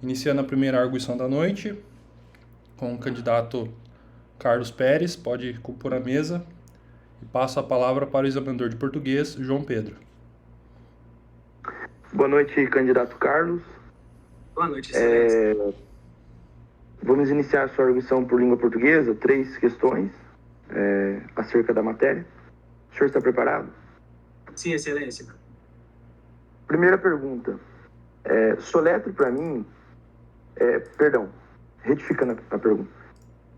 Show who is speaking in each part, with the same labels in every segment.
Speaker 1: Iniciando a primeira arguição da noite, com o candidato Carlos Pérez, pode compor a mesa, e passo a palavra para o examinador de português, João Pedro.
Speaker 2: Boa noite, candidato Carlos.
Speaker 3: Boa noite, excelência.
Speaker 2: Vamos iniciar a sua arguição por língua portuguesa, 3 questões acerca da matéria. O senhor está preparado?
Speaker 3: Sim, excelência.
Speaker 2: Primeira pergunta. Soletre para mim... retificando a pergunta.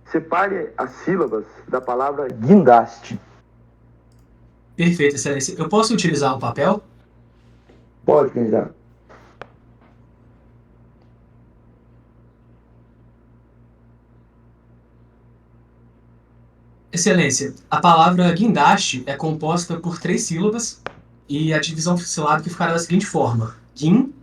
Speaker 2: Separe as sílabas da palavra guindaste.
Speaker 3: Perfeito, excelência. Eu posso utilizar o papel?
Speaker 2: Pode, candidato.
Speaker 3: Excelência, a palavra guindaste é composta por 3 sílabas e a divisão silábica ficará da seguinte forma: guin-das-te.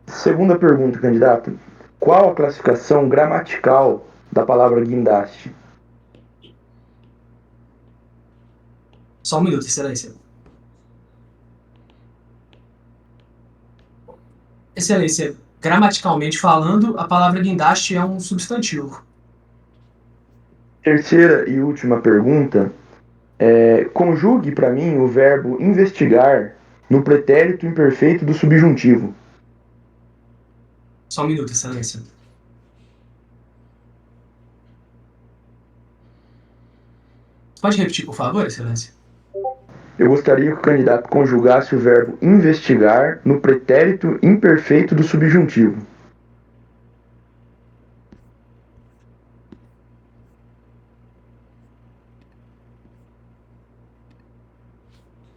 Speaker 2: Segunda pergunta, candidato. Qual a classificação gramatical da palavra guindaste?
Speaker 3: Só um minuto, excelência. Excelência, gramaticalmente falando, a palavra guindaste é um substantivo.
Speaker 2: Terceira e última pergunta. Conjugue para mim o verbo investigar no pretérito imperfeito do subjuntivo.
Speaker 3: Só um minuto, excelência. Pode repetir, por favor, excelência?
Speaker 2: Eu gostaria que o candidato conjugasse o verbo investigar no pretérito imperfeito do subjuntivo.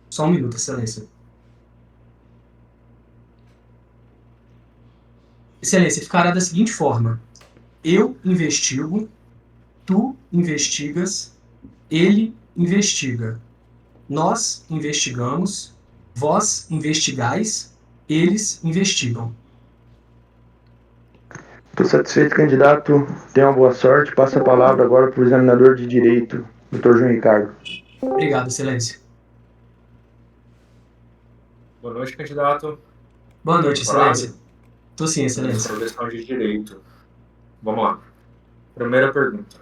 Speaker 3: Só um minuto, excelência. Excelência, ficará da seguinte forma: eu investigo, tu investigas, ele investiga, nós investigamos, vós investigais, eles investigam.
Speaker 2: Estou satisfeito, candidato. Tenha uma boa sorte. Passa a palavra agora para o examinador de Direito, Dr. João Ricardo.
Speaker 3: Obrigado, excelência.
Speaker 4: Boa noite, candidato.
Speaker 3: Boa noite, excelência. Estou sim, excelência.
Speaker 4: Questão de direito. Vamos lá. Primeira pergunta.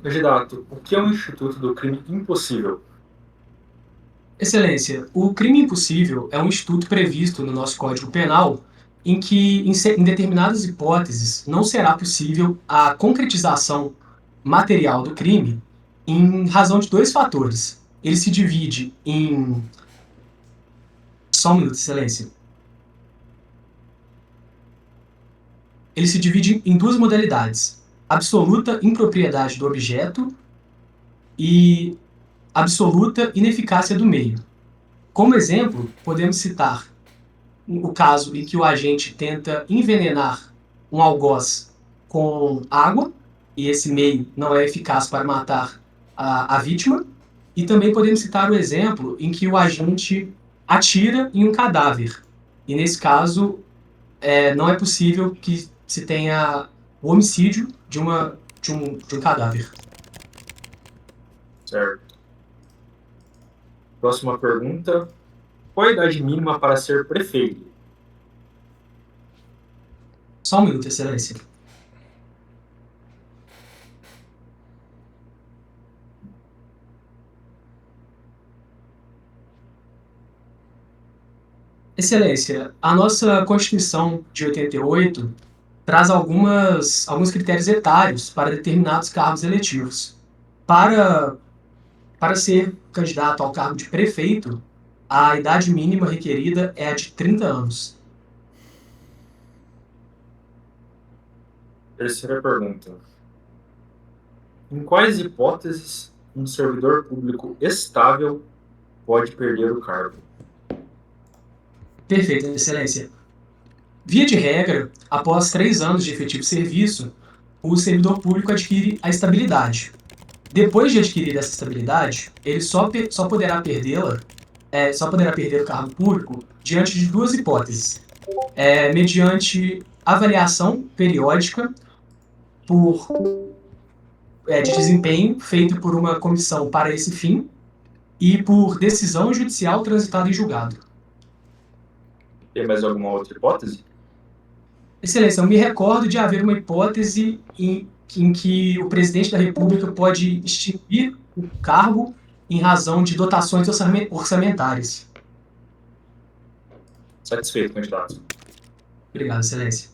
Speaker 4: Candidato, o que é o Instituto do Crime Impossível?
Speaker 3: Excelência, o crime impossível é um instituto previsto no nosso Código Penal em que, em determinadas hipóteses, não será possível a concretização material do crime em razão de 2 fatores. Ele se divide em... Só um minuto, excelência. Ele se divide em 2 modalidades: absoluta impropriedade do objeto e absoluta ineficácia do meio. Como exemplo, podemos citar o caso em que o agente tenta envenenar um algoz com água, e esse meio não é eficaz para matar a vítima. E também podemos citar o exemplo em que o agente atira em um cadáver. E nesse caso, não é possível que se tenha o homicídio de um cadáver.
Speaker 4: Certo. Próxima pergunta. Qual a idade mínima para ser prefeito?
Speaker 3: Só um minuto, excelência. Excelência, a nossa Constituição de 88 traz alguns critérios etários para determinados cargos eletivos. Para ser candidato ao cargo de prefeito, a idade mínima requerida é a de 30 anos.
Speaker 4: Terceira pergunta. Em quais hipóteses um servidor público estável pode perder o cargo?
Speaker 3: Perfeito, excelência. Via de regra, após 3 anos de efetivo serviço, o servidor público adquire a estabilidade. Depois de adquirir essa estabilidade, ele só poderá perder o cargo público diante de 2 hipóteses. Mediante avaliação periódica de desempenho feito por uma comissão para esse fim e por decisão judicial transitada em julgado.
Speaker 4: Tem mais alguma outra hipótese?
Speaker 3: Excelência, eu me recordo de haver uma hipótese em que o presidente da República pode extinguir o cargo em razão de dotações orçamentárias.
Speaker 4: Satisfeito, candidato.
Speaker 3: Obrigado, Excelência.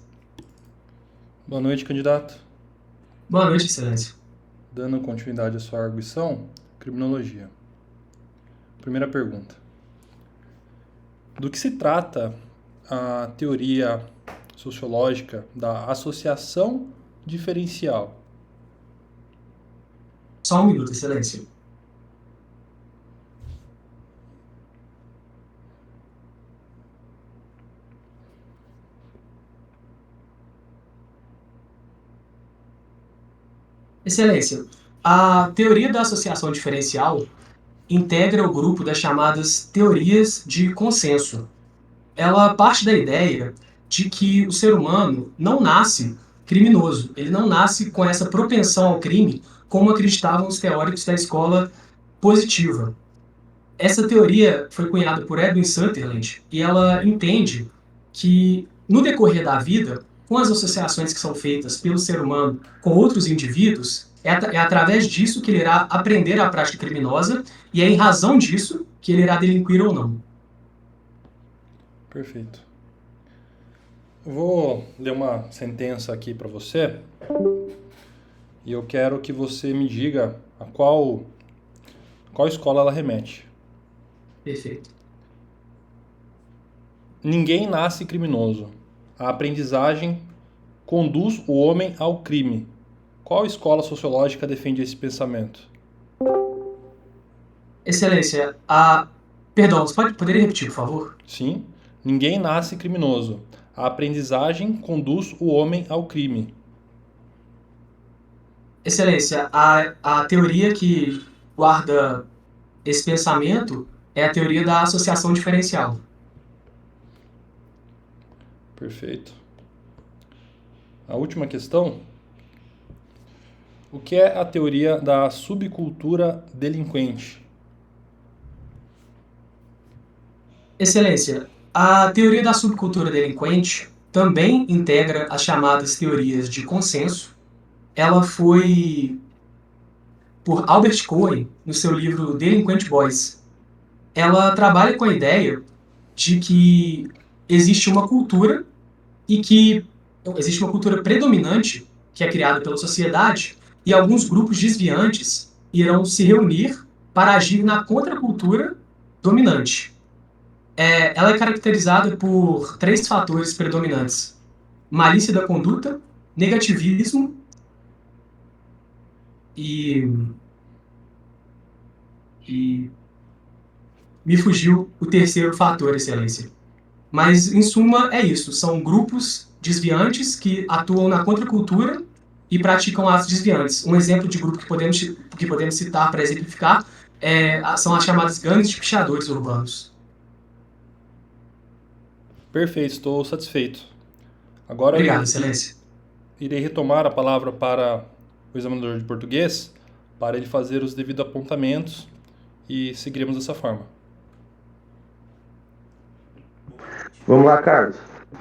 Speaker 1: Boa noite, candidato.
Speaker 3: Boa noite, Excelência.
Speaker 1: Dando continuidade à sua arguição, criminologia. Primeira pergunta. Do que se trata a teoria sociológica da associação diferencial?
Speaker 3: Só um minuto, Excelência. Excelência, a teoria da associação diferencial integra o grupo das chamadas teorias de consenso. Ela parte da ideia de que o ser humano não nasce criminoso, ele não nasce com essa propensão ao crime, como acreditavam os teóricos da escola positiva. Essa teoria foi cunhada por Edwin Sutherland e ela entende que, no decorrer da vida, com as associações que são feitas pelo ser humano com outros indivíduos, é através disso que ele irá aprender a prática criminosa e é em razão disso que ele irá delinquir ou não.
Speaker 1: Perfeito. Eu vou ler uma sentença aqui para você e eu quero que você me diga a qual escola ela remete.
Speaker 3: Perfeito.
Speaker 1: Ninguém nasce criminoso. A aprendizagem conduz o homem ao crime. Qual escola sociológica defende esse pensamento?
Speaker 3: Excelência, Perdão, você poderia repetir, por favor?
Speaker 1: Sim. Ninguém nasce criminoso. A aprendizagem conduz o homem ao crime.
Speaker 3: Excelência, a teoria que guarda esse pensamento é a teoria da associação diferencial.
Speaker 1: Perfeito. A última questão. O que é a teoria da subcultura delinquente?
Speaker 3: Excelência, a teoria da subcultura delinquente também integra as chamadas teorias de consenso. Ela foi por Albert Cohen no seu livro Delinquent Boys. Ela trabalha com a ideia de que existe uma cultura e que existe uma cultura predominante que é criada pela sociedade e alguns grupos desviantes irão se reunir para agir na contracultura dominante. Ela é caracterizada por 3 fatores predominantes: malícia da conduta, negativismo e me fugiu o terceiro fator, Excelência. Mas, em suma, é isso. São grupos desviantes que atuam na contracultura e praticam atos desviantes. Um exemplo de grupo que podemos citar para exemplificar são as chamadas gangues de pichadores urbanos.
Speaker 1: Perfeito, estou satisfeito. Agora
Speaker 3: Obrigado, Excelência.
Speaker 1: Irei retomar a palavra para o examinador de português para ele fazer os devidos apontamentos e seguiremos dessa forma.
Speaker 2: Vamos lá, Carlos.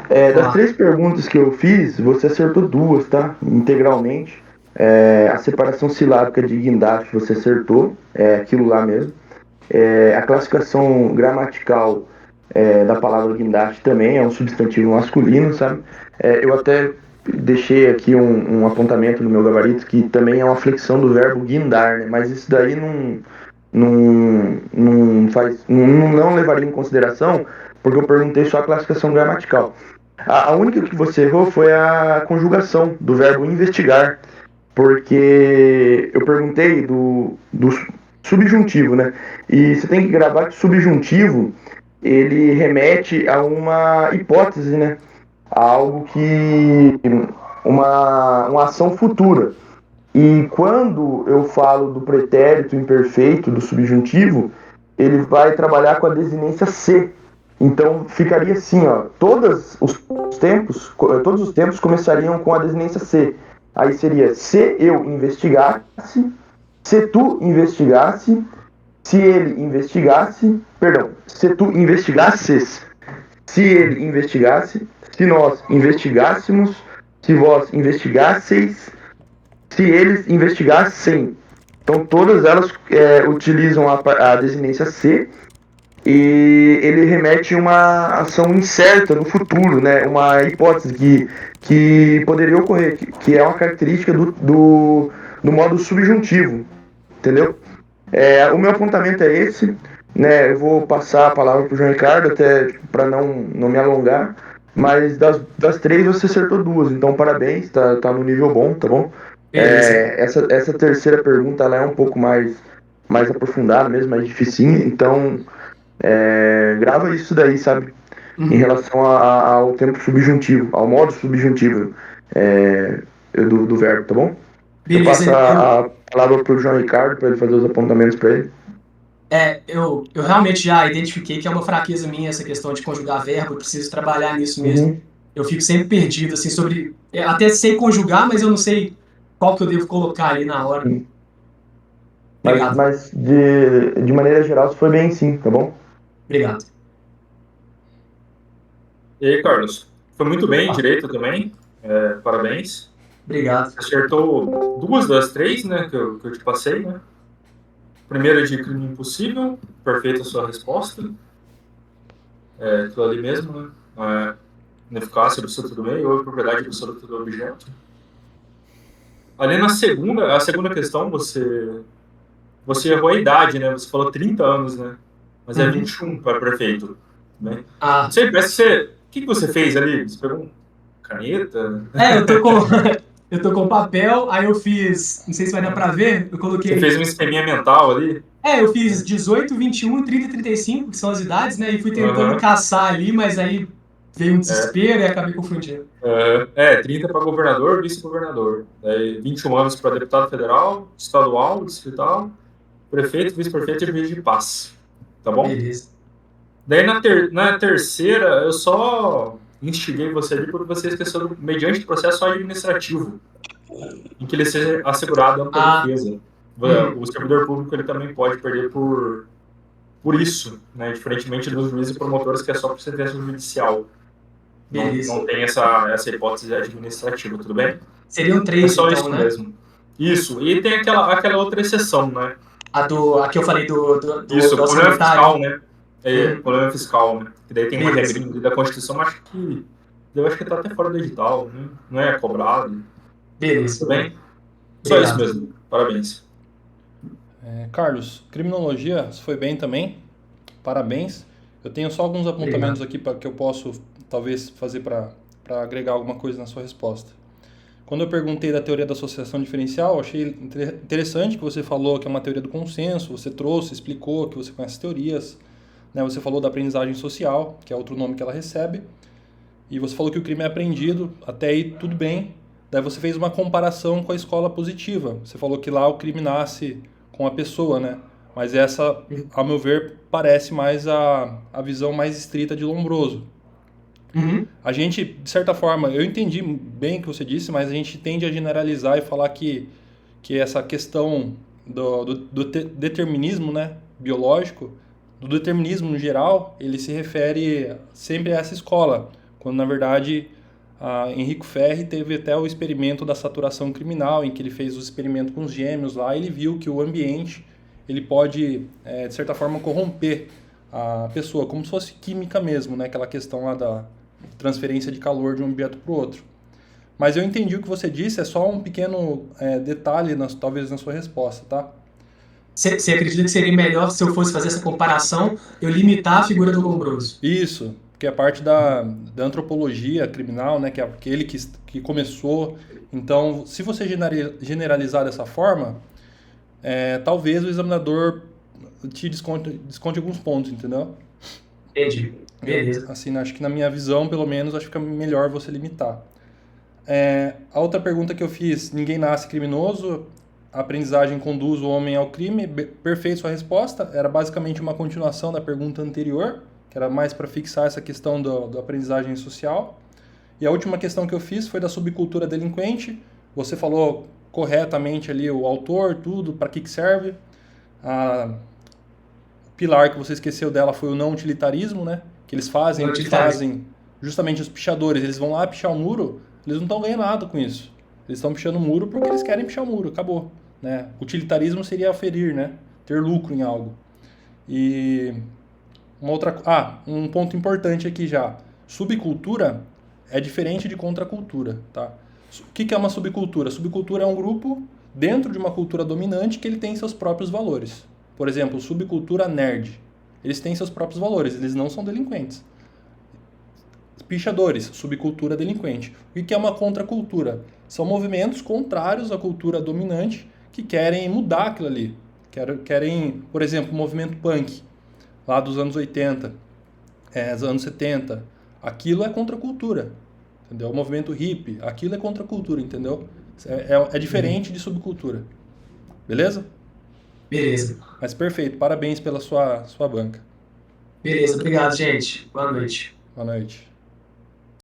Speaker 2: Das 3 perguntas que eu fiz, você acertou 2, tá? Integralmente. A separação silábica de guindaste você acertou, é aquilo lá mesmo. A classificação gramatical da palavra guindaste também é um substantivo masculino, sabe? Eu até deixei aqui um apontamento no meu gabarito que também é uma flexão do verbo guindar, né? Mas isso daí não levaria em consideração, porque eu perguntei só a classificação gramatical. A única que você errou foi a conjugação do verbo investigar, porque eu perguntei do subjuntivo, né? E você tem que gravar que subjuntivo ele remete a uma hipótese, né? A algo que uma ação futura. E quando eu falo do pretérito imperfeito, do subjuntivo, ele vai trabalhar com a desinência se. Então ficaria assim, ó, todos os tempos começariam com a desinência se. Aí seria: se eu investigasse, se tu investigasse, se ele investigasse, se tu investigasses, se ele investigasse, se nós investigássemos, se vós investigasseis, se eles investigassem. Então todas elas utilizam a desinência se, e ele remete a uma ação incerta no futuro, né? Uma hipótese que poderia ocorrer, que é uma característica do modo subjuntivo, entendeu? O meu apontamento é esse, né? Eu vou passar a palavra para o João Ricardo, até para não me alongar, mas das três você acertou duas, então parabéns, tá no nível bom, tá bom? Essa terceira pergunta ela é um pouco mais aprofundada mesmo, mais dificinha, então grava isso daí, sabe? Em relação ao tempo subjuntivo, ao modo subjuntivo do verbo, tá bom?
Speaker 3: Beleza,
Speaker 2: Eu passo a palavra pro João Ricardo para ele fazer os apontamentos para ele.
Speaker 3: eu realmente já identifiquei que é uma fraqueza minha essa questão de conjugar verbo, eu preciso trabalhar nisso mesmo.
Speaker 2: Uhum.
Speaker 3: Eu fico sempre perdido, assim, até sei conjugar, mas eu não sei qual que eu devo colocar ali na hora.
Speaker 2: Sim.
Speaker 3: Obrigado.
Speaker 2: Mas de maneira geral, você foi bem sim, tá bom?
Speaker 3: Obrigado.
Speaker 4: E aí, Carlos? Foi muito bem, direito também. Parabéns.
Speaker 3: Obrigado.
Speaker 4: Você acertou duas das três, né, que eu te passei, né? Primeira de crime impossível, perfeita a sua resposta. Aquilo ali mesmo, né? Ineficácia absoluta do meio ou propriedade absoluta do objeto. Ali na a segunda questão, você errou a idade, né? Você falou 30 anos, né? Mas é 21 para prefeito. Né?
Speaker 3: Ah,
Speaker 4: Você, o que você fez ali? Você pegou caneta?
Speaker 3: eu tô com papel, aí eu fiz, não sei se vai dar pra ver, eu coloquei...
Speaker 4: Você fez um esqueminha mental ali?
Speaker 3: Eu fiz 18, 21, 30 e 35, que são as idades, né? E fui tentando caçar ali, mas aí veio um desespero e acabei confundindo.
Speaker 4: 30 para governador, vice-governador. 21 anos para deputado federal, estadual, distrital, prefeito, vice-prefeito e juiz de paz. Tá bom?
Speaker 3: Beleza.
Speaker 4: Daí na terceira, eu só instiguei você ali porque você esqueceu mediante processo administrativo, em que ele seja assegurado ampla defesa. O servidor público ele também pode perder por isso, né? Diferentemente dos juízes e promotores, que é só por sentença judicial. Não tem essa hipótese administrativa, tudo bem?
Speaker 3: Seriam 3,
Speaker 4: é só
Speaker 3: então,
Speaker 4: isso
Speaker 3: né?
Speaker 4: mesmo. Isso, e tem aquela outra exceção, né?
Speaker 3: A que eu falei do
Speaker 4: Isso, problema fiscal, né? Problema fiscal, né? Que daí tem uma
Speaker 3: Beleza.
Speaker 4: regrinha da Constituição, mas eu acho que tá até fora do edital, né? Não é cobrado.
Speaker 3: Beleza.
Speaker 4: Tudo bem? Só isso mesmo. Parabéns.
Speaker 1: Carlos, criminologia, você foi bem também. Parabéns. Eu tenho só alguns apontamentos aqui que eu posso, talvez, fazer para agregar alguma coisa na sua resposta. Quando eu perguntei da teoria da associação diferencial, achei interessante que você falou que é uma teoria do consenso, você trouxe, explicou que você conhece teorias, né? Você falou da aprendizagem social, que é outro nome que ela recebe, e você falou que o crime é aprendido, até aí tudo bem. Daí você fez uma comparação com a escola positiva. Você falou que lá o crime nasce com a pessoa, né? Mas essa, ao meu ver, parece mais a visão mais estrita de Lombroso. A gente, de certa forma, eu entendi bem o que você disse, mas a gente tende a generalizar e falar que essa questão do determinismo, né, biológico, do determinismo no geral, ele se refere sempre a essa escola, quando na verdade Enrico Ferri teve até o experimento da saturação criminal, em que ele fez o experimento com os gêmeos lá, e ele viu que o ambiente ele pode, de certa forma, corromper a pessoa, como se fosse química mesmo, né, aquela questão lá da transferência de calor de um objeto para o outro. Mas eu entendi o que você disse, é só um pequeno detalhe, talvez, na sua resposta, tá?
Speaker 3: Você acredita que seria melhor, se eu fosse fazer essa comparação, eu limitar a figura do Lombroso?
Speaker 1: Isso, porque a parte da antropologia criminal, né, que é aquele que começou. Então, se você generalizar dessa forma, talvez o examinador te desconte alguns pontos, entendeu?
Speaker 3: Entendi. Beleza.
Speaker 1: Assim, acho que na minha visão, pelo menos, acho que fica melhor você limitar. A outra pergunta que eu fiz, ninguém nasce criminoso, a aprendizagem conduz o homem ao crime, perfeito sua resposta, era basicamente uma continuação da pergunta anterior, que era mais para fixar essa questão da aprendizagem social. E a última questão que eu fiz foi da subcultura delinquente, você falou corretamente ali o autor, tudo, para que serve, pilar que você esqueceu dela foi o não utilitarismo, né? Que eles fazem justamente os pichadores, eles vão lá pichar o muro, eles não estão ganhando nada com isso. Eles estão pichando o muro porque eles querem pichar o muro, acabou. Né? Utilitarismo seria aferir, né? Ter lucro em algo. E um ponto importante aqui já. Subcultura é diferente de contracultura, tá? O que é uma subcultura? Subcultura é um grupo dentro de uma cultura dominante que ele tem seus próprios valores. Por exemplo, subcultura nerd. Eles têm seus próprios valores, eles não são delinquentes. Pichadores, subcultura delinquente. O que é uma contracultura? São movimentos contrários à cultura dominante que querem mudar aquilo ali. Querem, por exemplo, o movimento punk, lá dos anos 80, dos anos 70. Aquilo é contracultura, entendeu? O movimento hippie, aquilo é contracultura, entendeu? É diferente de subcultura. Beleza?
Speaker 3: Beleza.
Speaker 1: Mas perfeito, parabéns pela sua banca.
Speaker 3: Beleza, obrigado, gente. Boa noite.
Speaker 1: Boa noite.